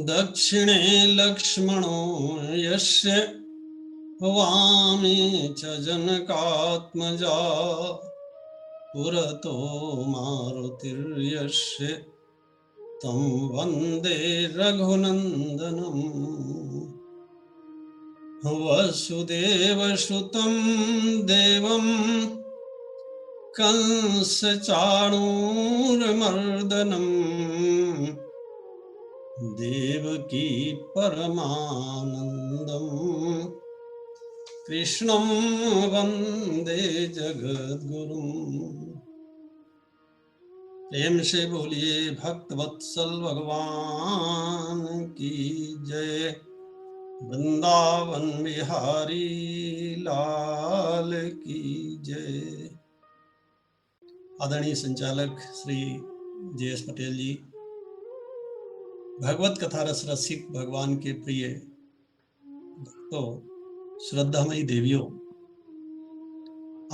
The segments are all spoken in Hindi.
दक्षिणे लक्ष्मणो यस्य वामे च जनकात्मजा पुरतो मारुतिर्यस्य तं वन्दे रघुनन्दनम् वसुदेवसुतं देवं कंसचाणूरमर्दनम् देवकी परमानन्दम् कृष्णं वन्दे जगद्गुरुम्। प्रेम से बोलिए भक्तवत्सल भगवान की जय। वृंदावन बिहारी लाल की जय। आदरणीय संचालक श्री JS पटेल जी, भगवत कथा रस रसिक भगवान के प्रिय भक्तों, श्रद्धामयी देवियों,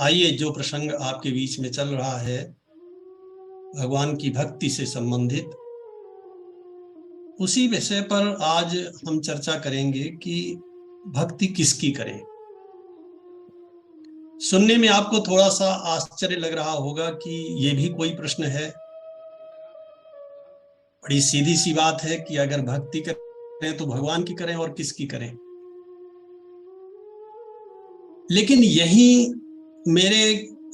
आइए जो प्रसंग आपके बीच में चल रहा है भगवान की भक्ति से संबंधित, उसी विषय पर आज हम चर्चा करेंगे कि भक्ति किसकी करें। सुनने में आपको थोड़ा सा आश्चर्य लग रहा होगा कि ये भी कोई प्रश्न है। बड़ी सीधी सी बात है कि अगर भक्ति करें तो भगवान की करें और किसकी करें। लेकिन यही मेरे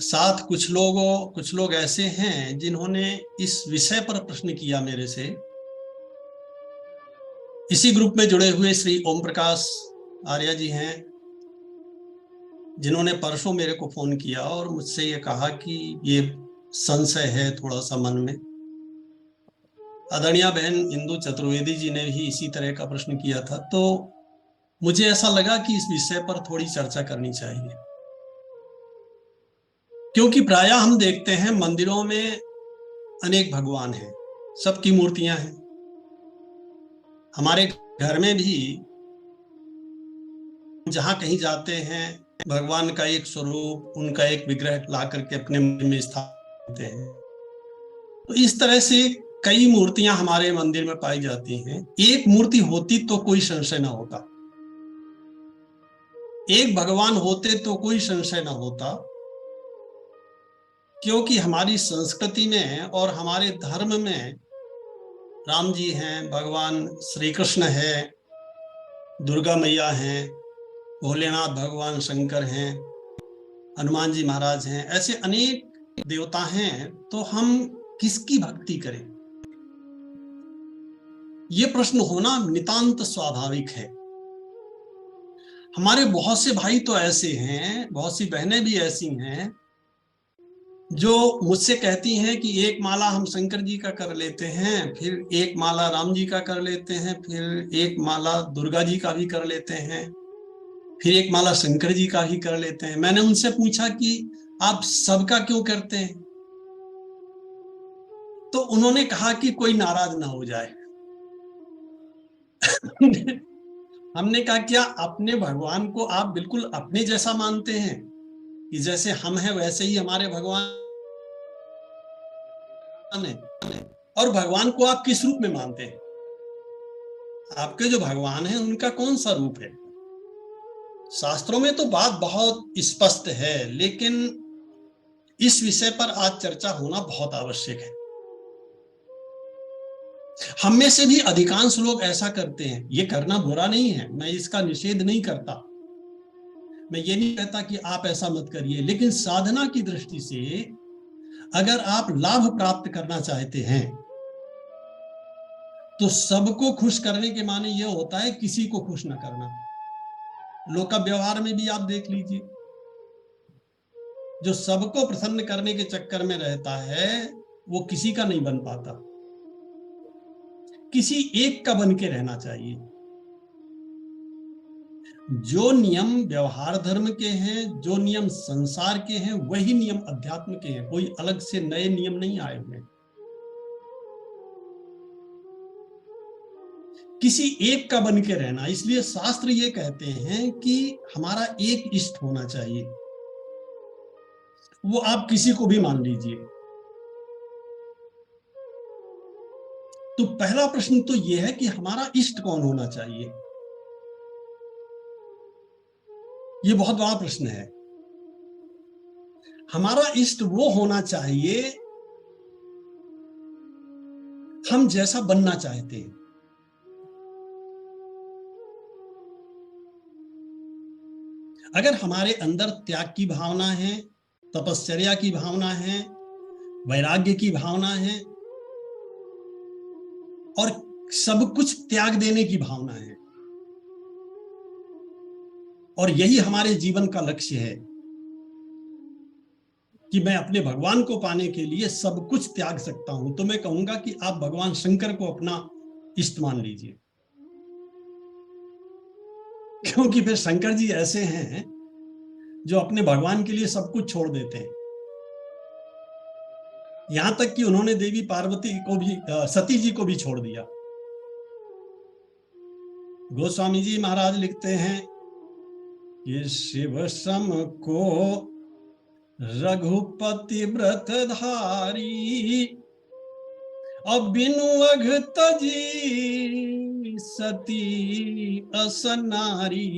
साथ कुछ लोग ऐसे हैं जिन्होंने इस विषय पर प्रश्न किया मेरे से। इसी ग्रुप में जुड़े हुए श्री ओम प्रकाश आर्य जी हैं, जिन्होंने परसों मेरे को फोन किया और मुझसे ये कहा कि ये संशय है थोड़ा सा मन में। आदरणीय बहन इंदु चतुर्वेदी जी ने भी इसी तरह का प्रश्न किया था। तो मुझे ऐसा लगा कि इस विषय पर थोड़ी चर्चा करनी चाहिए, क्योंकि प्रायः हम देखते हैं मंदिरों में अनेक भगवान हैं, सबकी मूर्तियां हैं। हमारे घर में भी जहां कहीं जाते हैं भगवान का एक स्वरूप, उनका एक विग्रह ला करके अपने मंदिर में स्थापित करते हैं। तो इस तरह से कई मूर्तियां हमारे मंदिर में पाई जाती हैं। एक मूर्ति होती तो कोई संशय ना होता, एक भगवान होते तो कोई संशय ना होता, क्योंकि हमारी संस्कृति में और हमारे धर्म में राम जी हैं, भगवान श्री कृष्ण है, दुर्गा मैया हैं, भोलेनाथ भगवान शंकर हैं, हनुमान जी महाराज हैं, ऐसे अनेक देवता हैं। तो हम किसकी भक्ति करें, ये प्रश्न होना नितांत स्वाभाविक है। हमारे बहुत से भाई तो ऐसे हैं, बहुत सी बहनें भी ऐसी हैं जो मुझसे कहती हैं कि एक माला हम शंकर जी का कर लेते हैं, फिर एक माला राम जी का कर लेते हैं, फिर एक माला दुर्गा जी का भी कर लेते हैं, फिर एक माला शंकर जी का ही कर लेते हैं। मैंने उनसे पूछा कि आप सबका क्यों करते हैं, तो उन्होंने कहा कि कोई नाराज ना हो जाए। हमने कहा क्या अपने भगवान को आप बिल्कुल अपने जैसा मानते हैं कि जैसे हम हैं वैसे ही हमारे भगवान है? और भगवान को आप किस रूप में मानते हैं? आपके जो भगवान हैं उनका कौन सा रूप है? शास्त्रों में तो बात बहुत स्पष्ट है, लेकिन इस विषय पर आज चर्चा होना बहुत आवश्यक है। हम में से भी अधिकांश लोग ऐसा करते हैं। ये करना बुरा नहीं है, मैं इसका निषेध नहीं करता, मैं ये नहीं कहता कि आप ऐसा मत करिए, लेकिन साधना की दृष्टि से अगर आप लाभ प्राप्त करना चाहते हैं तो सबको खुश करने के माने ये होता है किसी को खुश ना करना। लोक का व्यवहार में भी आप देख लीजिए, जो सबको प्रसन्न करने के चक्कर में रहता है वो किसी का नहीं बन पाता, किसी एक का बन के रहना चाहिए। जो नियम व्यवहार धर्म के हैं, जो नियम संसार के हैं, वही नियम अध्यात्म के हैं, कोई अलग से नए नियम नहीं आए हुए। किसी एक का बन के रहना, इसलिए शास्त्र ये कहते हैं कि हमारा एक इष्ट होना चाहिए, वो आप किसी को भी मान लीजिए। तो पहला प्रश्न तो यह है कि हमारा इष्ट कौन होना चाहिए। ये बहुत बड़ा प्रश्न है। हमारा इष्ट वो होना चाहिए हम जैसा बनना चाहते हैं। अगर हमारे अंदर त्याग की भावना है, तपश्चर्या की भावना है, वैराग्य की भावना है और सब कुछ त्याग देने की भावना है, और यही हमारे जीवन का लक्ष्य है कि मैं अपने भगवान को पाने के लिए सब कुछ त्याग सकता हूं, तो मैं कहूंगा कि आप भगवान शंकर को अपना इष्ट मान लीजिए। क्योंकि फिर शंकर जी ऐसे हैं जो अपने भगवान के लिए सब कुछ छोड़ देते हैं। यहां तक कि उन्होंने देवी पार्वती को भी, सती जी को भी छोड़ दिया। गोस्वामी जी महाराज लिखते हैं कि शिव सम को रघुपति व्रत धारी, अब बिनु अघ तजी सती असनारी।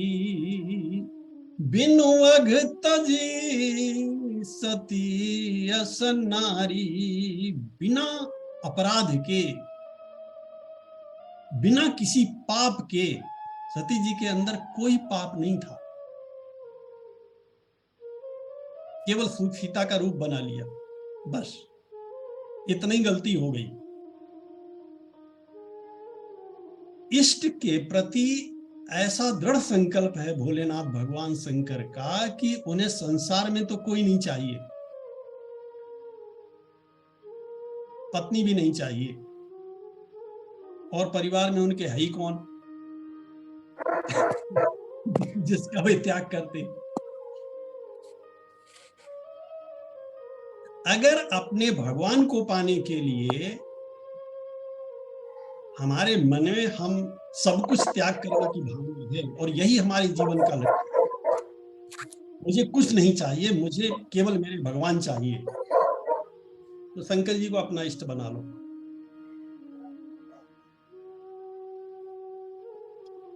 बिनु अघ तजी सती असनारी। बिना अपराध के, बिना किसी पाप के, सती जी के अंदर कोई पाप नहीं था, केवल सीता का रूप बना लिया, बस इतनी गलती हो गई। इष्ट के प्रति ऐसा दृढ़ संकल्प है भोलेनाथ भगवान शंकर का कि उन्हें संसार में तो कोई नहीं चाहिए, पत्नी भी नहीं चाहिए, और परिवार में उनके है ही कौन जिसका वे त्याग करते। अगर अपने भगवान को पाने के लिए हमारे मन में हम सब कुछ त्याग करने की भावना है और यही हमारे जीवन का लक्ष्य है, मुझे कुछ नहीं चाहिए, मुझे केवल मेरे भगवान चाहिए, तो शंकर जी को अपना इष्ट बना लो।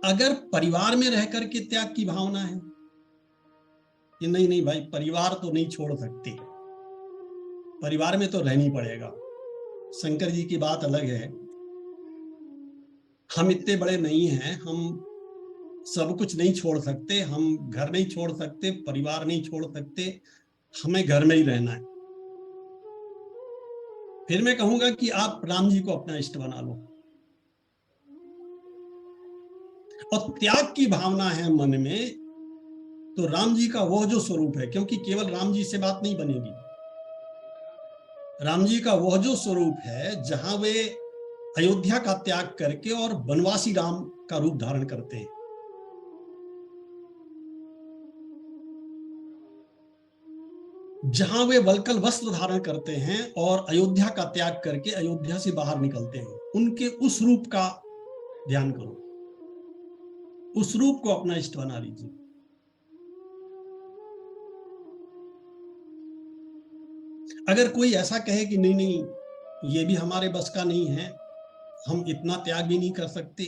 अगर परिवार में रह करके त्याग की भावना है कि नहीं नहीं भाई परिवार तो नहीं छोड़ सकते, परिवार में तो रहनी पड़ेगा, शंकर जी की बात अलग है, हम इतने बड़े नहीं हैं, हम सब कुछ नहीं छोड़ सकते, हम घर नहीं छोड़ सकते, परिवार नहीं छोड़ सकते, हमें घर में ही रहना है, फिर मैं कहूंगा कि आप राम जी को अपना इष्ट बना लो। और त्याग की भावना है मन में, तो राम जी का वह जो स्वरूप है, क्योंकि केवल राम जी से बात नहीं बनेगी, राम जी का वह जो स्वरूप है जहां वे अयोध्या का त्याग करके और वनवासी राम का रूप धारण करते हैं, जहां वे वल्कल वस्त्र धारण करते हैं और अयोध्या का त्याग करके अयोध्या से बाहर निकलते हैं, उनके उस रूप का ध्यान करो, उस रूप को अपना इष्ट बना लीजिए। अगर कोई ऐसा कहे कि नहीं नहीं ये भी हमारे बस का नहीं है, हम इतना त्याग भी नहीं कर सकते,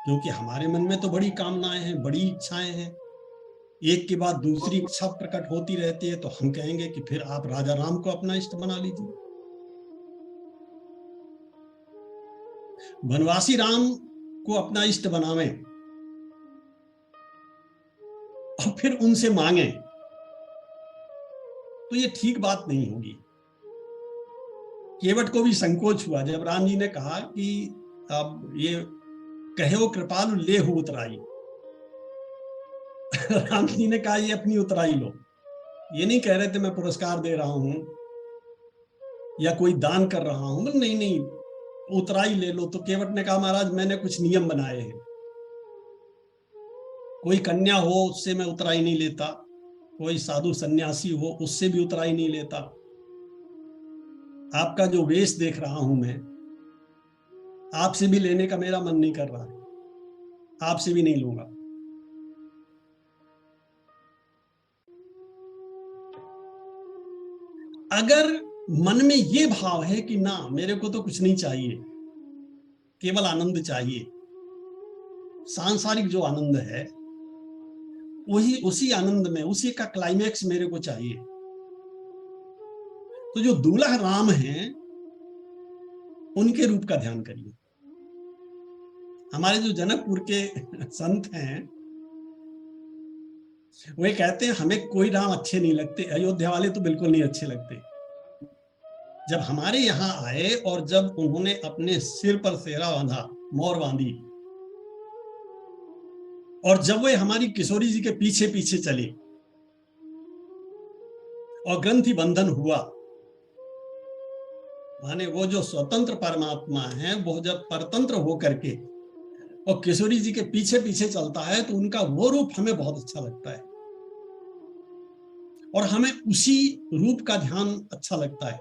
क्योंकि हमारे मन में तो बड़ी कामनाएं हैं, बड़ी इच्छाएं हैं, एक के बाद दूसरी इच्छा प्रकट होती रहती है, तो हम कहेंगे कि फिर आप राजा राम को अपना इष्ट बना लीजिए। वनवासी राम को अपना इष्ट बनावें और फिर उनसे मांगे, तो ये ठीक बात नहीं होगी। केवट को भी संकोच हुआ जब राम जी ने कहा कि अब ये कहो कृपालु ले हो उतराई। राम जी ने कहा ये अपनी उतराई लो। ये नहीं कह रहे थे मैं पुरस्कार दे रहा हूं या कोई दान कर रहा हूं, नहीं नहीं, उतराई ले लो। तो केवट ने कहा महाराज मैंने कुछ नियम बनाए हैं, कोई कन्या हो उससे मैं उतराई नहीं लेता, कोई साधु सन्यासी हो उससे भी उतराई नहीं लेता, आपका जो वेश देख रहा हूं मैं, आपसे भी लेने का मेरा मन नहीं कर रहा है, आपसे भी नहीं लूंगा। अगर मन में ये भाव है कि ना मेरे को तो कुछ नहीं चाहिए, केवल आनंद चाहिए, सांसारिक जो आनंद है वही, उसी आनंद में उसी का क्लाइमैक्स मेरे को चाहिए, तो जो दूल्हा राम हैं उनके रूप का ध्यान करिए। हमारे जो जनकपुर के संत हैं वे कहते हैं हमें कोई राम अच्छे नहीं लगते, अयोध्या वाले तो बिल्कुल नहीं अच्छे लगते। जब हमारे यहाँ आए और जब उन्होंने अपने सिर पर सेहरा बांधा, मोर बांधी, और जब वे हमारी किशोरी जी के पीछे पीछे चले और ग्रंथि बंधन हुआ, माने वो जो स्वतंत्र परमात्मा है वो जब परतंत्र हो करके और किशोरी जी के पीछे पीछे चलता है तो उनका वो रूप हमें बहुत अच्छा लगता है और हमें उसी रूप का ध्यान अच्छा लगता है।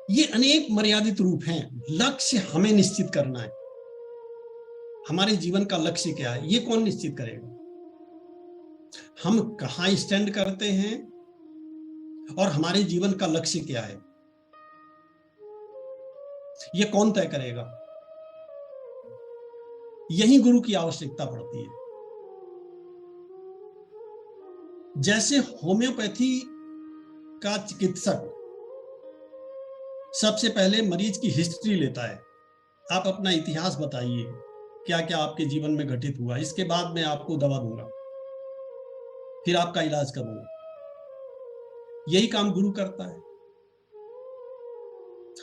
ये अनेक मर्यादित रूप हैं, लक्ष्य हमें निश्चित करना है। हमारे जीवन का लक्ष्य क्या है ये कौन निश्चित करेगा? हम कहां स्टैंड करते हैं और हमारे जीवन का लक्ष्य क्या है ये कौन तय करेगा? यही गुरु की आवश्यकता पड़ती है। जैसे होम्योपैथी का चिकित्सक सबसे पहले मरीज की हिस्ट्री लेता है, आप अपना इतिहास बताइए, क्या क्या आपके जीवन में घटित हुआ, इसके बाद मैं आपको दवा दूंगा, फिर आपका इलाज करूंगा। यही काम गुरु करता है।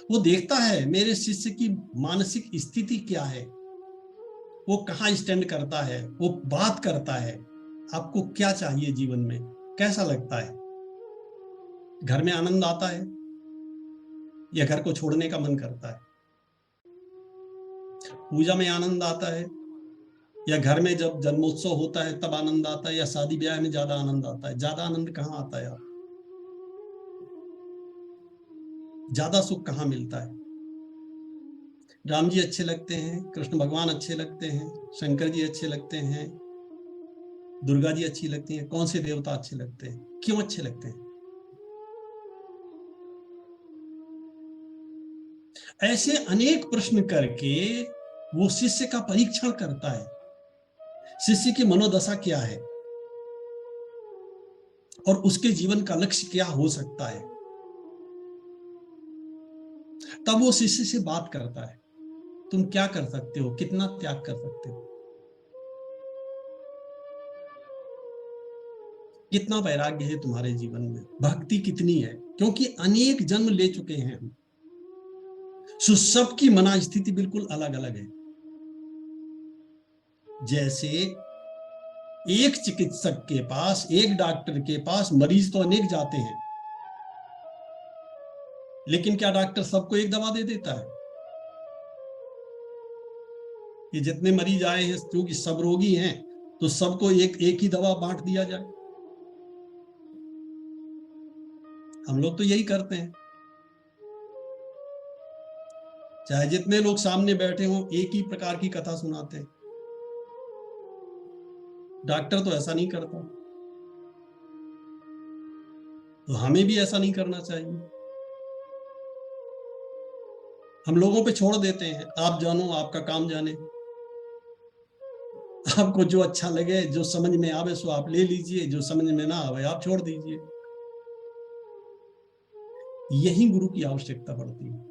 वो देखता है मेरे शिष्य की मानसिक स्थिति क्या है, वो कहाँ स्टैंड करता है, वो बात करता है, आपको क्या चाहिए जीवन में, कैसा लगता है, घर में आनंद आता है या घर को छोड़ने का मन करता है, पूजा में आनंद आता है या घर में जब जन्मोत्सव होता है तब आनंद आता है, या शादी ब्याह में ज्यादा आनंद आता है? ज्यादा आनंद कहाँ आता है? आप ज्यादा सुख कहाँ मिलता है? राम जी अच्छे लगते हैं, कृष्ण भगवान अच्छे लगते हैं, शंकर जी अच्छे लगते हैं, दुर्गा जी अच्छी लगती हैं, कौन से देवता अच्छे लगते हैं, क्यों अच्छे लगते हैं? ऐसे अनेक प्रश्न करके वो शिष्य का परीक्षण करता है, शिष्य की मनोदशा क्या है और उसके जीवन का लक्ष्य क्या हो सकता है। तब वो शिष्य से बात करता है, तुम क्या कर सकते हो, कितना त्याग कर सकते हो, कितना वैराग्य है तुम्हारे जीवन में, भक्ति कितनी है, क्योंकि अनेक जन्म ले चुके हैं हम। सो सबकी मना स्थिति बिल्कुल अलग अलग है। जैसे एक चिकित्सक के पास, एक डॉक्टर के पास मरीज तो अनेक जाते हैं, लेकिन क्या डॉक्टर सबको एक दवा दे देता है? ये जितने मरीज आए हैं क्योंकि सब रोगी हैं तो सबको एक एक ही दवा बांट दिया जाए? हम लोग तो यही करते हैं, चाहे जितने लोग सामने बैठे हों एक ही प्रकार की कथा सुनाते हैं। डॉक्टर तो ऐसा नहीं करता, तो हमें भी ऐसा नहीं करना चाहिए। हम लोगों पे छोड़ देते हैं, आप जानो आपका काम जाने, आपको जो अच्छा लगे, जो समझ में आवे सो आप ले लीजिए, जो समझ में ना आवे आप छोड़ दीजिए। यही गुरु की आवश्यकता पड़ती है।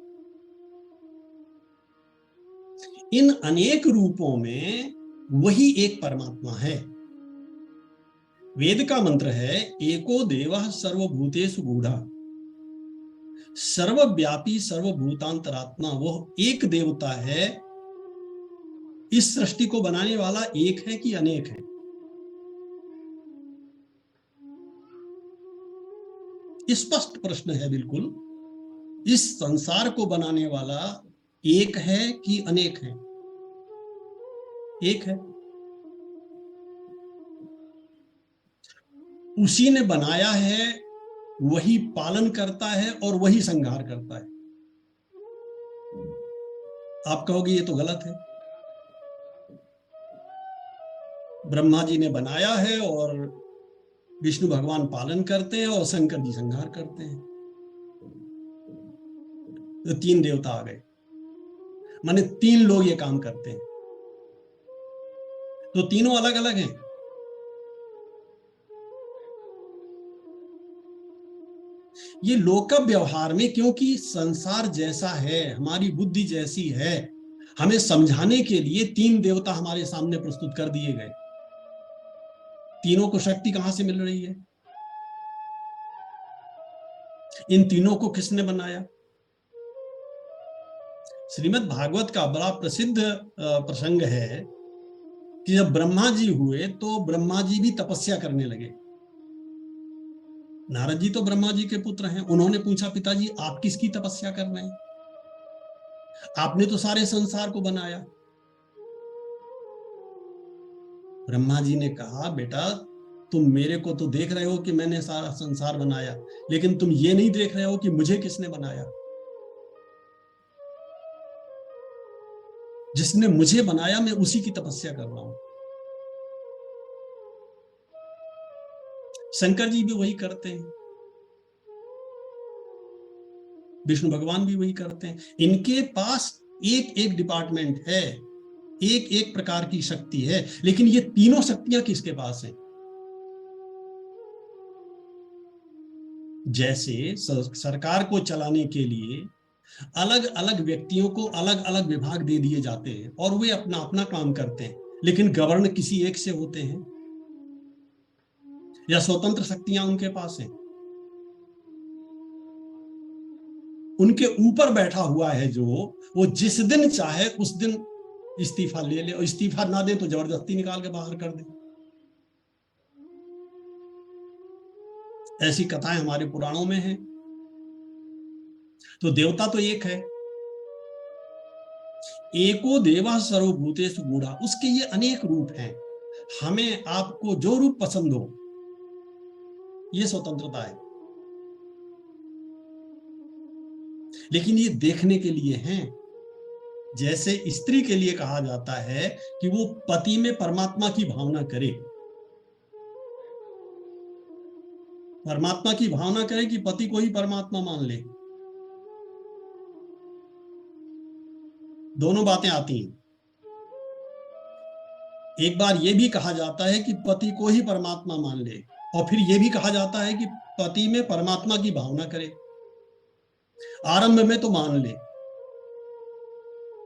इन अनेक रूपों में वही एक परमात्मा है। वेद का मंत्र है एको देवः सर्वभूतेषु गूढ़ः, सर्वव्यापी सर्वभूतांतरात्मा। वो एक देवता है। इस सृष्टि को बनाने वाला एक है कि अनेक है? स्पष्ट प्रश्न है बिल्कुल। इस संसार को बनाने वाला एक है कि अनेक है? एक है। उसी ने बनाया है, वही पालन करता है और वही संहार करता है। आप कहोगे ये तो गलत है, ब्रह्मा जी ने बनाया है और विष्णु भगवान पालन करते हैं और शंकर जी संहार करते हैं। तो तीन देवता आ गए, माने तीन लोग ये काम करते हैं, तो तीनों अलग अलग हैं। ये लोक व्यवहार में, क्योंकि संसार जैसा है, हमारी बुद्धि जैसी है, हमें समझाने के लिए तीन देवता हमारे सामने प्रस्तुत कर दिए गए। तीनों को शक्ति कहां से मिल रही है? इन तीनों को किसने बनाया? श्रीमद् भागवत का बड़ा प्रसिद्ध प्रसंग है कि जब ब्रह्मा जी हुए तो ब्रह्मा जी भी तपस्या करने लगे। नारद जी तो ब्रह्मा जी के पुत्र हैं। उन्होंने पूछा पिताजी आप किसकी तपस्या कर रहे हैं? आपने तो सारे संसार को बनाया। ब्रह्मा जी ने कहा बेटा तुम मेरे को तो देख रहे हो कि मैंने सारा संसार बनाया, लेकिन तुम ये नहीं देख रहे हो कि मुझे किसने बनाया। जिसने मुझे बनाया मैं उसी की तपस्या कर रहा हूं। शंकर जी भी वही करते हैं, विष्णु भगवान भी वही करते हैं। इनके पास एक एक डिपार्टमेंट है, एक एक प्रकार की शक्ति है, लेकिन ये तीनों शक्तियां किसके पास हैं? जैसे सरकार को चलाने के लिए अलग अलग व्यक्तियों को अलग अलग विभाग दे दिए जाते हैं और वे अपना अपना काम करते हैं, लेकिन गवर्न किसी एक से होते हैं, या स्वतंत्र शक्तियां उनके पास हैं। उनके ऊपर बैठा हुआ है जो, वो जिस दिन चाहे उस दिन इस्तीफा ले ले, और इस्तीफा ना दे तो जबरदस्ती निकाल के बाहर कर दे। ऐसी कथाएं हमारे पुराणों में हैं। तो देवता तो एक है, एको देवा सर्वभूतेषु गूढ़ा। उसके ये अनेक रूप हैं। हमें आपको जो रूप पसंद हो, ये स्वतंत्रता है, लेकिन ये देखने के लिए हैं। जैसे स्त्री के लिए कहा जाता है कि वो पति में परमात्मा की भावना करे, परमात्मा की भावना करे कि पति को ही परमात्मा मान ले। दोनों बातें आती हैं। एक बार ये भी कहा जाता है कि पति को ही परमात्मा मान ले, और फिर ये भी कहा जाता है कि पति में परमात्मा की भावना करे। आरंभ में तो मान ले।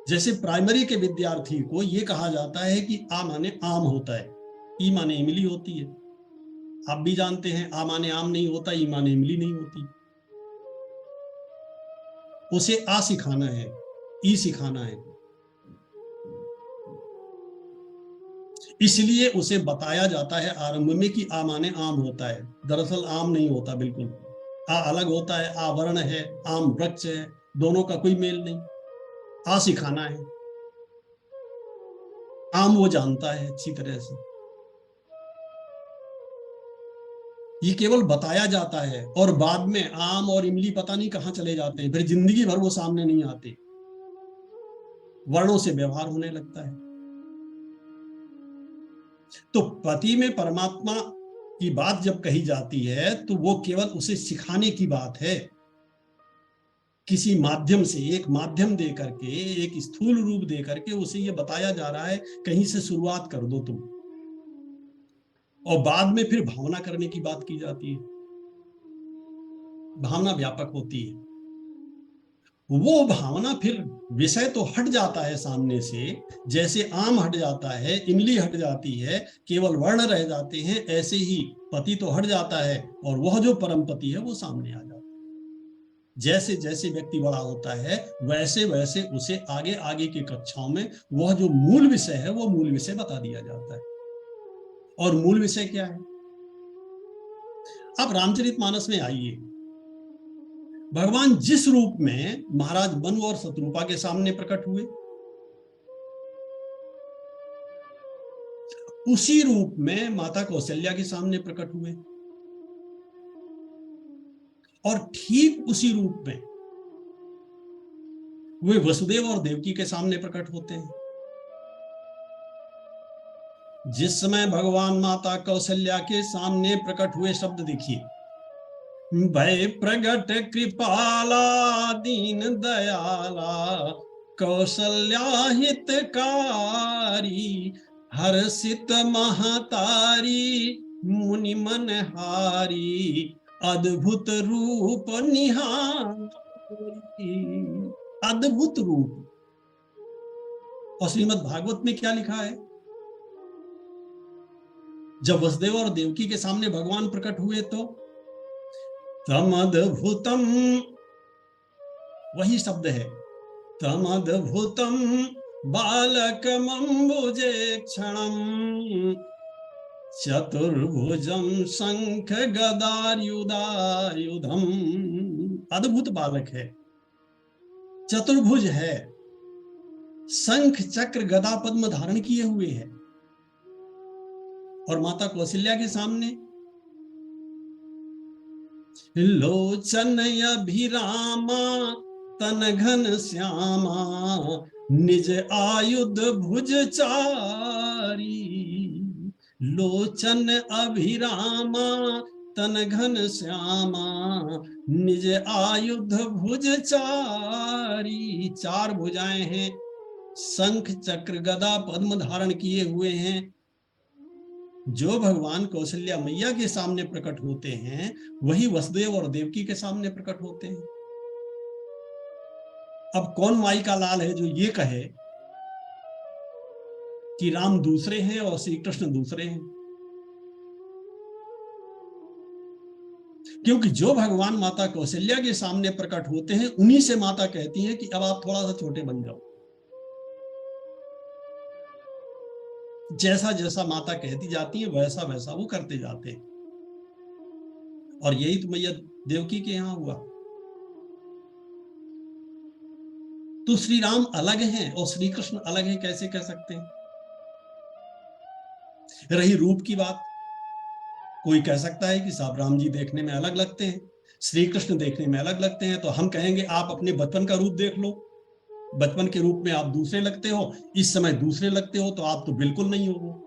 जैसे प्राइमरी के विद्यार्थी को यह कहा जाता है कि आ माने आम होता है, ई माने इमली होती है। आप भी जानते हैं आ माने आम नहीं होता, ई माने इमली नहीं होती। उसे आ सिखाना है, ई सिखाना है, इसलिए उसे बताया जाता है आरंभ में कि आ माने आम होता है। दरअसल आम नहीं होता, बिल्कुल आ अलग होता है। आ वर्ण है, आम वृक्ष है, दोनों का कोई मेल नहीं। आ सिखाना है, आम वो जानता है अच्छी तरह से। ये केवल बताया जाता है और बाद में आम और इमली पता नहीं कहां चले जाते हैं, फिर जिंदगी भर वो सामने नहीं आते। वर्णों से व्यवहार होने लगता है। तो पति में परमात्मा की बात जब कही जाती है तो वो केवल उसे सिखाने की बात है किसी माध्यम से, एक माध्यम दे करके, एक स्थूल रूप दे करके उसे ये बताया जा रहा है कहीं से शुरुआत कर दो तुम, और बाद में फिर भावना करने की बात की जाती है। भावना व्यापक होती है, वो भावना फिर विषय तो हट जाता है सामने से, जैसे आम हट जाता है, इमली हट जाती है, केवल वर्ण रह जाते हैं, ऐसे ही पति तो हट जाता है और वह जो परम पति है वो सामने आ जाता है। जैसे जैसे व्यक्ति बड़ा होता है वैसे वैसे उसे आगे आगे की कक्षाओं में वह जो मूल विषय है वो मूल विषय बता दिया जाता है। और मूल विषय क्या है? आप रामचरितमानस में आइए, भगवान जिस रूप में महाराज मनु और शत्रुपा के सामने प्रकट हुए, उसी रूप में माता कौशल्या के सामने प्रकट हुए, और ठीक उसी रूप में वे वसुदेव और देवकी के सामने प्रकट होते हैं। जिस समय भगवान माता कौशल्या के सामने प्रकट हुए, शब्द देखिए, भय प्रगट कृपाला दीन दयाला कौशल्या हितकारी हर्षित महतारी मुनि मनहारी अद्भुत रूप निहारी। अद्भुत रूप। और श्रीमद् भागवत में क्या लिखा है? जब वसुदेव और देवकी के सामने भगवान प्रकट हुए तो तमद्भुतम, वही शब्द है, तमद्भुतम बालकमंबुजे क्षणम चतुर्भुजम शंख गदायुधायुधम। अद्भुत बालक है, चतुर्भुज है, शंख चक्र गदा पद्म धारण किए हुए है। और माता कौशल्या के सामने लोचन अभिरामा तन घन श्यामा निज आयुध भुज चारी। लोचन अभिरामा तन घन श्यामा निज आयुध भुज चारी। चार भुजाएं हैं, शंख चक्र गदा पद्म धारण किए हुए हैं। जो भगवान कौशल्या मैया के सामने प्रकट होते हैं वही वसुदेव और देवकी के सामने प्रकट होते हैं। अब कौन माई का लाल है जो ये कहे कि राम दूसरे हैं और श्री कृष्ण दूसरे हैं? क्योंकि जो भगवान माता कौशल्या के सामने प्रकट होते हैं उन्हीं से माता कहती हैं कि अब आप थोड़ा सा छोटे बन जाओ। जैसा जैसा माता कहती जाती है वैसा वैसा वो करते जाते हैं। और यही तो मैया देवकी के यहां हुआ। तो श्री राम अलग हैं और श्री कृष्ण अलग हैं, कैसे कह सकते हैं? रही रूप की बात, कोई कह सकता है कि साहब राम जी देखने में अलग लगते हैं, श्री कृष्ण देखने में अलग लगते हैं, तो हम कहेंगे आप अपने बचपन का रूप देख लो, बचपन के रूप में आप दूसरे लगते हो, इस समय दूसरे लगते हो, तो आप तो बिल्कुल नहीं हो वो।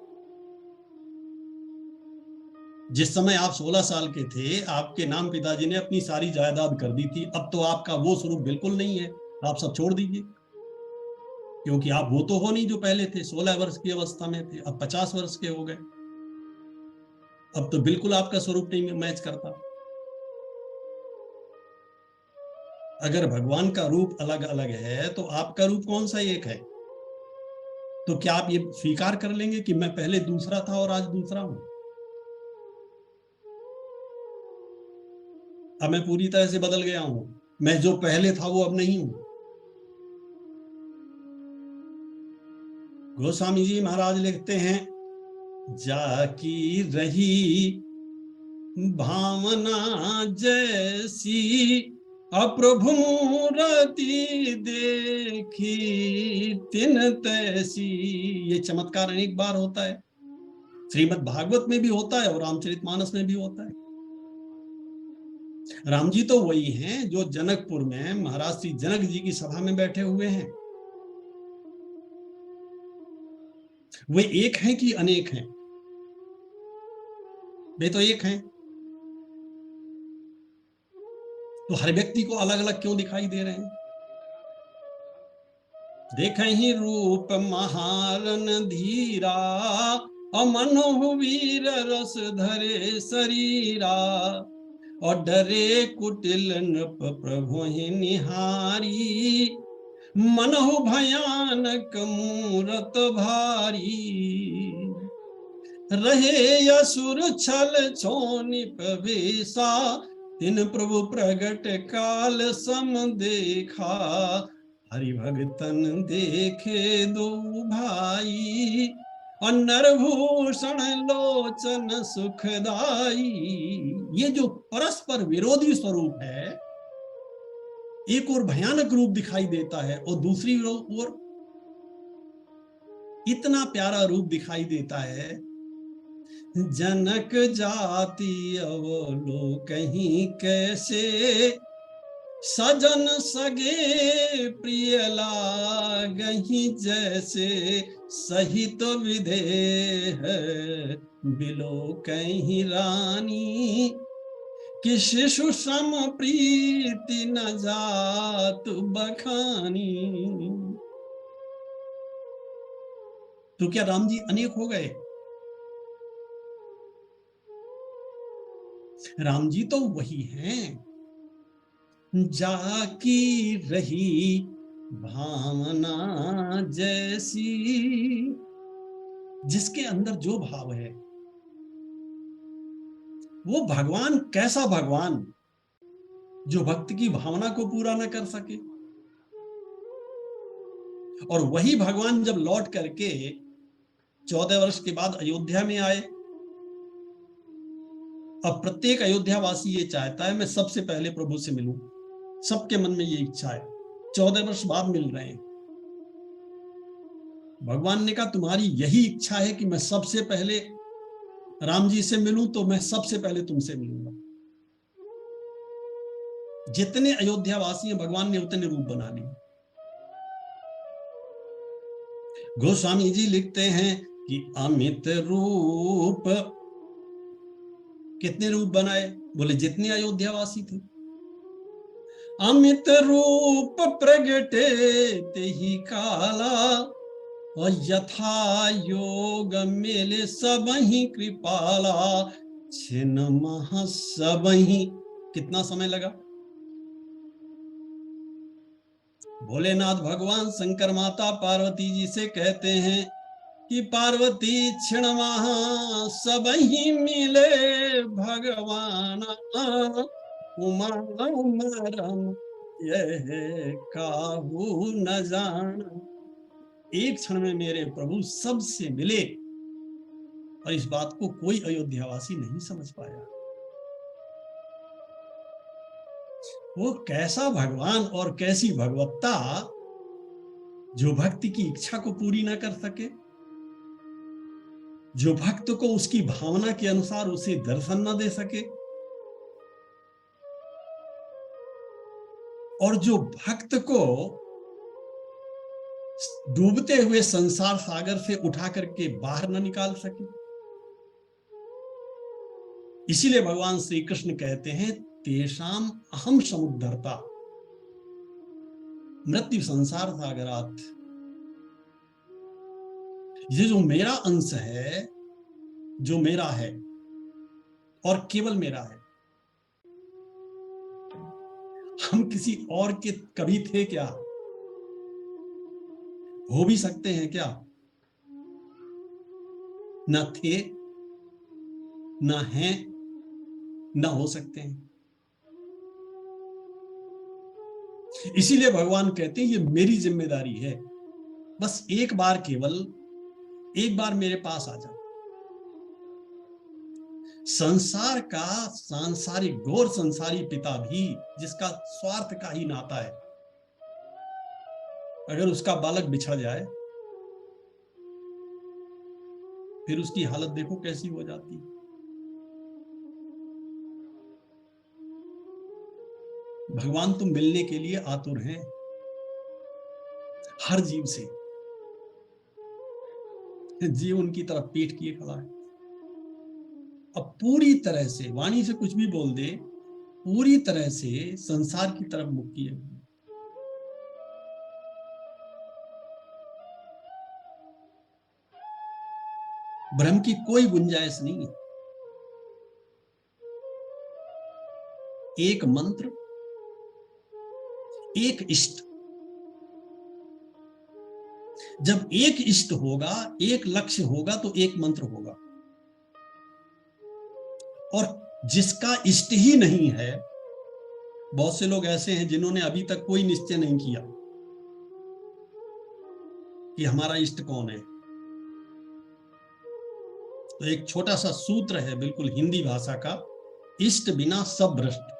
जिस समय आप 16 साल के थे आपके नाम पिताजी ने अपनी सारी जायदाद कर दी थी, अब तो आपका वो स्वरूप बिल्कुल नहीं है, आप सब छोड़ दीजिए, क्योंकि आप वो तो हो नहीं जो पहले थे, 16 वर्ष की अवस्था में थे, अब 50 वर्ष के हो गए, अब तो बिल्कुल आपका स्वरूप नहीं मैच करता। अगर भगवान का रूप अलग अलग है तो आपका रूप कौन सा एक है? तो क्या आप ये स्वीकार कर लेंगे कि मैं पहले दूसरा था और आज दूसरा हूं? अब मैं पूरी तरह से बदल गया हूं, मैं जो पहले था वो अब नहीं हूं। गोस्वामी जी महाराज लिखते हैं, जाकी रही भावना जैसी अप्रभु मूर्ति देखी तिन तैसी। ये चमत्कार अनेक बार होता है, श्रीमद् भागवत में भी होता है और रामचरितमानस में भी होता है। राम जी तो वही हैं जो जनकपुर में महाराज श्री जनक जी की सभा में बैठे हुए हैं। वे एक हैं कि अनेक हैं? वे तो एक हैं। तो हर व्यक्ति को अलग अलग क्यों दिखाई दे रहे हैं? देखहि रूप महारन धीरा, अमनो वीर रस धरे शरीरा, और डरे कुटिल नृप प्रभु ही निहारी, मनहु भयानक मूरत भारी, रहे असुर छल छोनि प्रवेशा, तिन प्रभु प्रगट काल सम देखा, हरि भगतन देखे दो भाई, और नरभूषण लोचन सुखदाई। ये जो परस्पर विरोधी स्वरूप है, एक और भयानक रूप दिखाई देता है और दूसरी ओर इतना प्यारा रूप दिखाई देता है। जनक जाति अवलोकहि कैसे, सजन सगे प्रिय लागहि जैसे, सहित विदेह बिलोकहि रानी, कि शिशु सम प्रीति न जात बखानी। तो क्या राम जी अनेक हो गए? राम जी तो वही हैं, जाकी रही भावना जैसी। जिसके अंदर जो भाव है, वो भगवान। कैसा भगवान? जो भक्त की भावना को पूरा न कर सके। और वही भगवान जब लौट करके 14 वर्ष के बाद अयोध्या में आए, अब प्रत्येक अयोध्यावासी ये चाहता है मैं सबसे पहले प्रभु से मिलूं। सबके मन में ये इच्छा है। 14 वर्ष बाद मिल रहे हैं। भगवान ने कहा तुम्हारी यही इच्छा है कि मैं सबसे पहले राम जी से मिलूं, तो मैं सबसे पहले तुमसे मिलूंगा। जितने अयोध्यावासी हैं भगवान ने उतने रूप बना लिए। गोस्वामी जी लिखते हैं कि अमित रूप। कितने रूप बनाए? बोले जितने अयोध्यावासी थे। अमित रूप प्रगटे तेहि काला, और यथा योग मेले सबहि कृपाला, छिन मह सबहि। कितना समय लगा? भोलेनाथ भगवान शंकर माता पार्वती जी से कहते हैं कि पार्वती क्षण महा सबहि मिले भगवान, उमा मरम यह काहू न जान। एक क्षण में मेरे प्रभु सबसे मिले, और इस बात को कोई अयोध्यावासी नहीं समझ पाया। वो कैसा भगवान और कैसी भगवत्ता, जो भक्ति की इच्छा को पूरी ना कर सके, जो भक्त को उसकी भावना के अनुसार उसे दर्शन न दे सके, और जो भक्त को डूबते हुए संसार सागर से उठा करके बाहर न निकाल सके। इसीलिए भगवान श्री कृष्ण कहते हैं तेषाम अहम समुद्धरता मृत्यु संसार सागरात। ये जो मेरा अंश है, जो मेरा है और केवल मेरा है, हम किसी और के कभी थे क्या? हो भी सकते हैं क्या? न थे, न हैं, न हो सकते हैं। इसीलिए भगवान कहते हैं ये मेरी जिम्मेदारी है, बस एक बार, केवल एक बार मेरे पास आ जा। संसार का सांसारिक घोर संसारी पिता भी, जिसका स्वार्थ का ही नाता है, अगर उसका बालक बिछड़ जाए फिर उसकी हालत देखो कैसी हो जाती है। भगवान तो मिलने के लिए आतुर हैं हर जीव से। जीव उनकी तरफ पीठ किए खड़ा है। अब पूरी तरह से वाणी से कुछ भी बोल दे, पूरी तरह से संसार की तरफ मुख किए हुए। भ्रम की कोई गुंजाइश नहीं है। एक मंत्र, एक इष्ट। जब एक इष्ट होगा, एक लक्ष्य होगा, तो एक मंत्र होगा। और जिसका इष्ट ही नहीं है, बहुत से लोग ऐसे हैं जिन्होंने अभी तक कोई निश्चय नहीं किया कि हमारा इष्ट कौन है। तो एक छोटा सा सूत्र है बिल्कुल हिंदी भाषा का, इष्ट बिना सब भ्रष्ट।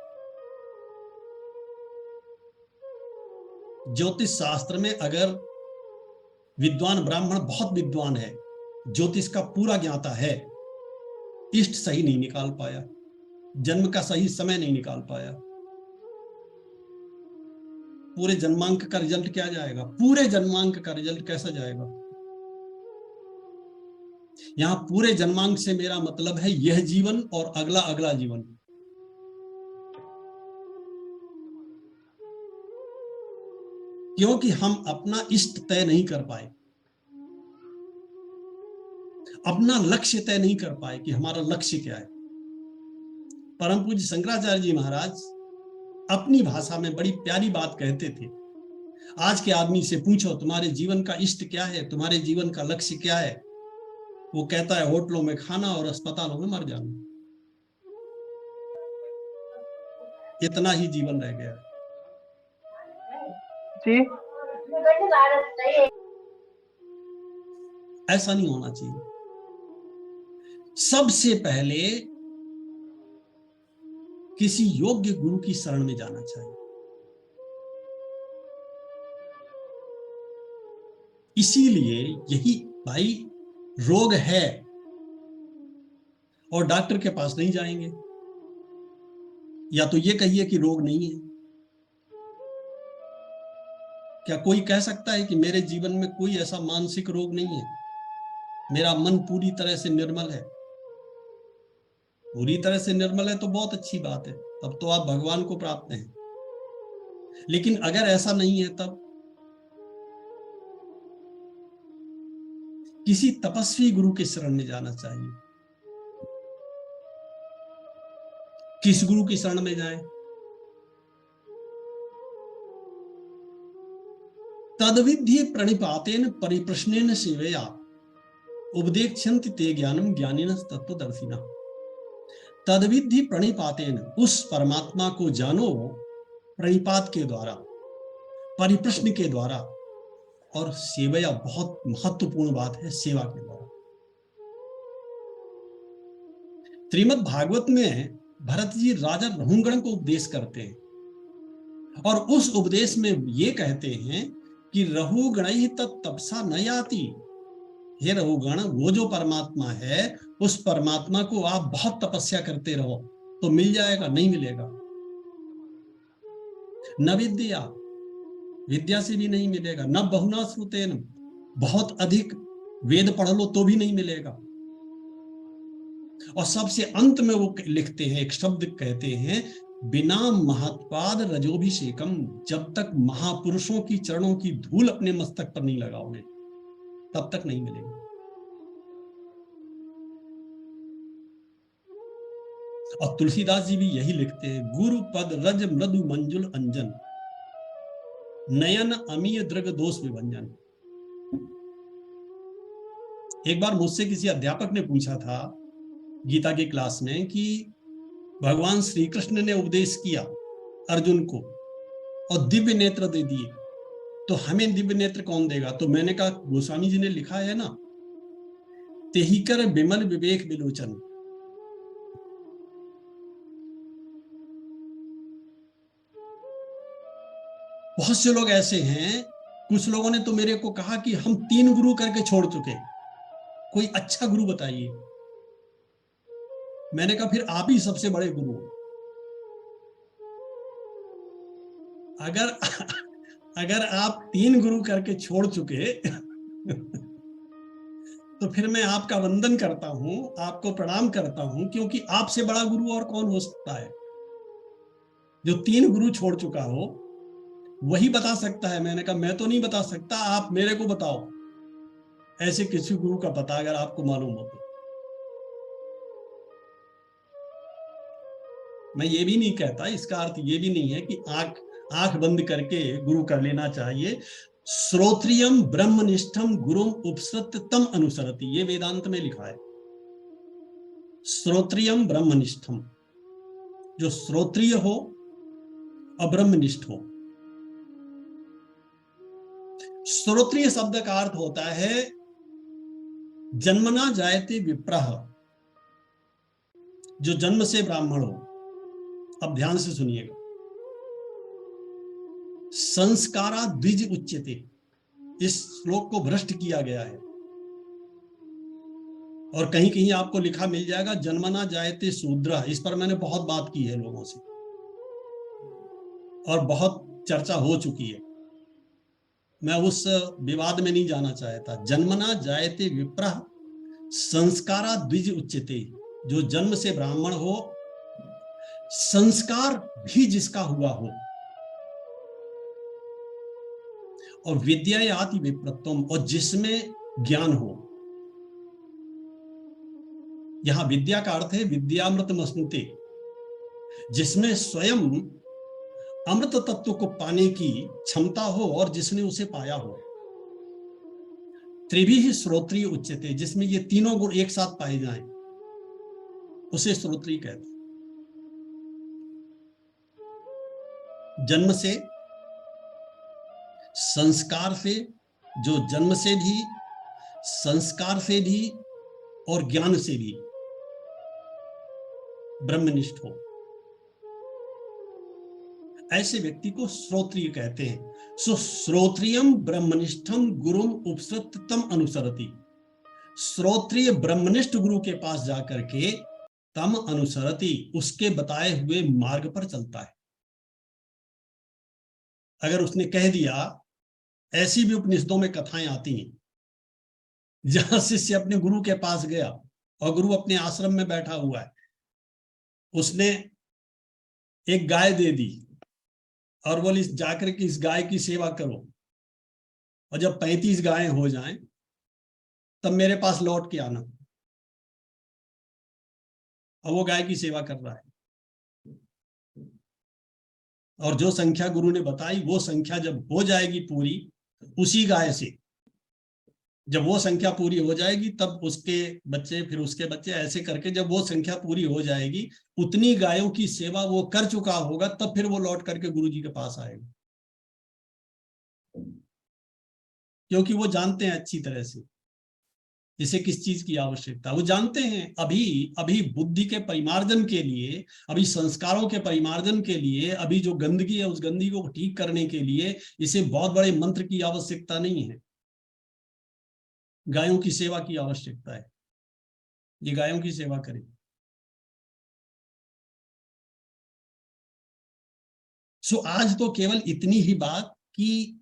ज्योतिष शास्त्र में अगर विद्वान ब्राह्मण बहुत विद्वान है, ज्योतिष का पूरा ज्ञाता है, इष्ट सही नहीं निकाल पाया, जन्म का सही समय नहीं निकाल पाया, पूरे जन्मांक का रिजल्ट क्या जाएगा? पूरे जन्मांक का रिजल्ट कैसा जाएगा? यहां पूरे जन्मांक से मेरा मतलब है यह जीवन और अगला अगला जीवन। क्योंकि हम अपना इष्ट तय नहीं कर पाए, अपना लक्ष्य तय नहीं कर पाए कि हमारा लक्ष्य क्या है। परम पूज्य शंकराचार्य जी महाराज अपनी भाषा में बड़ी प्यारी बात कहते थे। आज के आदमी से पूछो तुम्हारे जीवन का इष्ट क्या है, तुम्हारे जीवन का लक्ष्य क्या है, वो कहता है होटलों में खाना और अस्पतालों में मर जाना। इतना ही जीवन रह गया जी। ऐसा नहीं होना चाहिए। सबसे पहले किसी योग्य गुरु की शरण में जाना चाहिए। इसीलिए यही भाई रोग है और डॉक्टर के पास नहीं जाएंगे, या तो ये कहिए कि रोग नहीं है। क्या कोई कह सकता है कि मेरे जीवन में कोई ऐसा मानसिक रोग नहीं है, मेरा मन पूरी तरह से निर्मल है? पूरी तरह से निर्मल है तो बहुत अच्छी बात है, तब तो आप भगवान को प्राप्त हैं। लेकिन अगर ऐसा नहीं है, तब किसी तपस्वी गुरु के शरण में जाना चाहिए। किस गुरु की शरण में जाएं? तद्विधि प्रणिपातेन परिप्रश्नेन सेवया उपदेक्षन्ति ते ज्ञानम ज्ञानिनः तत्वदर्शिनः। तद्विधि प्रणिपातेन, उस परमात्मा को जानो प्रणिपात के द्वारा, परिप्रश्न के द्वारा, और सेवया, बहुत महत्वपूर्ण बात है, सेवा के द्वारा। श्रीमद् भागवत में भरत जी राजा रघुगण को उपदेश करते हैं और उस उपदेश में ये कहते हैं कि रघुगणैः तत्तपसा न याति। हे रघुगण, वो जो परमात्मा है, उस परमात्मा को आप बहुत तपस्या करते रहो तो मिल जाएगा? नहीं मिलेगा। न विद्या, विद्या से भी नहीं मिलेगा। न बहुना श्रुतेन, बहुत अधिक वेद पढ़ लो तो भी नहीं मिलेगा। और सबसे अंत में वो लिखते हैं, एक शब्द कहते हैं, बिना महत्पाद रजोभिषेकम। जब तक महापुरुषों की चरणों की धूल अपने मस्तक पर नहीं लगाओगे, तब तक नहीं मिलेगा। और तुलसीदास जी भी यही लिखते हैं, गुरु पद रज मृदु मंजुल अंजन, नयन अमीय दृग दोष विभंजन। एक बार मुझसे किसी अध्यापक ने पूछा था गीता की क्लास में कि भगवान श्री कृष्ण ने उपदेश किया अर्जुन को और दिव्य नेत्र दे दिए, तो हमें दिव्य नेत्र कौन देगा? तो मैंने कहा, गोस्वामी जी ने लिखा है ना, तेहि कर विमल विवेक विलोचन। बहुत से लोग ऐसे हैं, कुछ लोगों ने तो मेरे को कहा कि हम 3 गुरु करके छोड़ चुके, कोई अच्छा गुरु बताइए। मैंने कहा, फिर आप ही सबसे बड़े गुरु हो। अगर आप 3 गुरु करके छोड़ चुके तो फिर मैं आपका वंदन करता हूं, आपको प्रणाम करता हूं, क्योंकि आपसे बड़ा गुरु और कौन हो सकता है? जो 3 गुरु छोड़ चुका हो वही बता सकता है। मैंने कहा मैं तो नहीं बता सकता, आप मेरे को बताओ ऐसे किसी गुरु का पता अगर आपको मालूम हो तो। मैं ये भी नहीं कहता, इसका अर्थ ये भी नहीं है कि आंख बंद करके गुरु कर लेना चाहिए। श्रोत्रियम ब्रह्मनिष्ठम गुरुम उपसृत तम अनुसरति, ये वेदांत में लिखा है। श्रोत्रियम ब्रह्मनिष्ठम, जो श्रोत्रिय हो अब्रह्मनिष्ठ हो। श्रोत्रिय शब्द का अर्थ होता है जन्मना जायते विप्रह, जो जन्म से ब्राह्मण हो। अब ध्यान से सुनिएगा। संस्कारा द्विज उच्यते, इस श्लोक को भ्रष्ट किया गया है और कहीं कहीं आपको लिखा मिल जाएगा जन्मना जायते शूद्र। इस पर मैंने बहुत बात की है लोगों से और बहुत चर्चा हो चुकी है, मैं उस विवाद में नहीं जाना चाहता। जन्मना जायते विप्रह संस्कारा द्विज उच्यते, जो जन्म से ब्राह्मण हो, संस्कार भी जिसका हुआ हो, और विद्यायाति विप्रत्वम, और जिसमें ज्ञान हो। यहां विद्या का अर्थ है विद्यामृतमश्नुते, जिसमें स्वयं अमृत तत्व को पाने की क्षमता हो और जिसने उसे पाया हो। त्रिभिः श्रोत्रिय उच्यते, जिसमें ये तीनों गुण एक साथ पाए जाएं उसे श्रोत्रिय कहते हैं। जन्म से, संस्कार से, जो जन्म से भी, संस्कार से भी और ज्ञान से भी ब्रह्मनिष्ठ हो, ऐसे व्यक्ति को श्रोत्रिय कहते हैं। सो श्रोत्रियम ब्रह्मनिष्ठम गुरुम उपसृत तम अनुसरति, श्रोत्रिय ब्रह्मनिष्ठ गुरु के पास जाकर के तम अनुसरति, उसके बताए हुए मार्ग पर चलता है। अगर उसने कह दिया, ऐसी भी उपनिषदों में कथाएं आती हैं जहां शिष्य अपने गुरु के पास गया और गुरु अपने आश्रम में बैठा हुआ है, उसने एक गाय दे दी और बोली जाकर के इस गाय की सेवा करो, और जब 35 गायें हो जाएं तब मेरे पास लौट के आना। और वो गाय की सेवा कर रहा है, और जो संख्या गुरु ने बताई वो संख्या जब हो जाएगी पूरी उसी गाय से, जब वो संख्या पूरी हो जाएगी तब उसके बच्चे, फिर उसके बच्चे, ऐसे करके जब वो संख्या पूरी हो जाएगी, उतनी गायों की सेवा वो कर चुका होगा, तब फिर वो लौट करके गुरु जी के पास आएगा। क्योंकि वो जानते हैं अच्छी तरह से इसे किस चीज की आवश्यकता, वो जानते हैं। अभी अभी बुद्धि के परिमार्जन के लिए, अभी संस्कारों के परिमार्जन के लिए, अभी जो गंदगी है उस गंदगी को ठीक करने के लिए इसे बहुत बड़े मंत्र की आवश्यकता नहीं है, गायों की सेवा की आवश्यकता है। ये गायों की सेवा करें। सो आज तो केवल इतनी ही बात कि